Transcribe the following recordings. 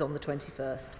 on the 21st.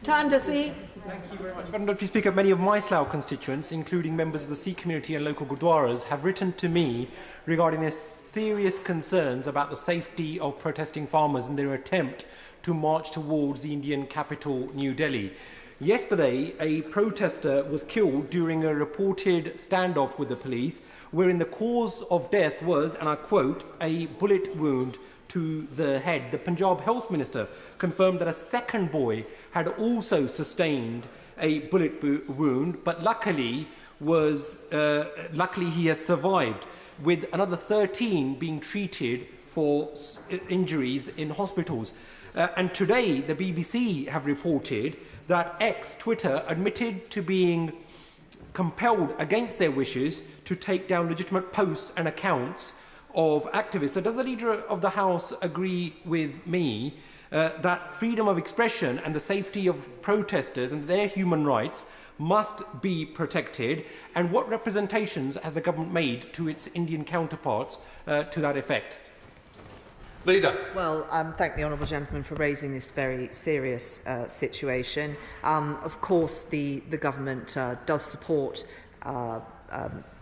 Tanmanjeet Dhesi. Thank you very much. Madam Deputy Speaker, many of my Slough constituents, including members of the Sikh community and local Gurdwaras, have written to me regarding their serious concerns about the safety of protesting farmers in their attempt to march towards the Indian capital, New Delhi. Yesterday, a protester was killed during a reported standoff with the police, wherein the cause of death was, and I quote, a bullet wound to the head. The Punjab Health Minister confirmed that a second boy had also sustained a bullet wound, but luckily he has survived, with another 13 being treated for injuries in hospitals. And today, the BBC have reported that Twitter admitted to being compelled against their wishes to take down legitimate posts and accounts of activists. So does the Leader of the House agree with me that freedom of expression and the safety of protesters and their human rights must be protected? And what representations has the government made to its Indian counterparts to that effect? Leader. Well, thank the honourable gentleman for raising this very serious situation. Of course, the government does support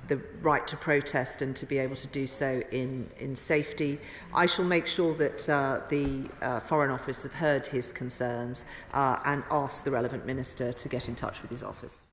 the right to protest and to be able to do so in safety. I shall make sure that the Foreign Office have heard his concerns and ask the relevant minister to get in touch with his office.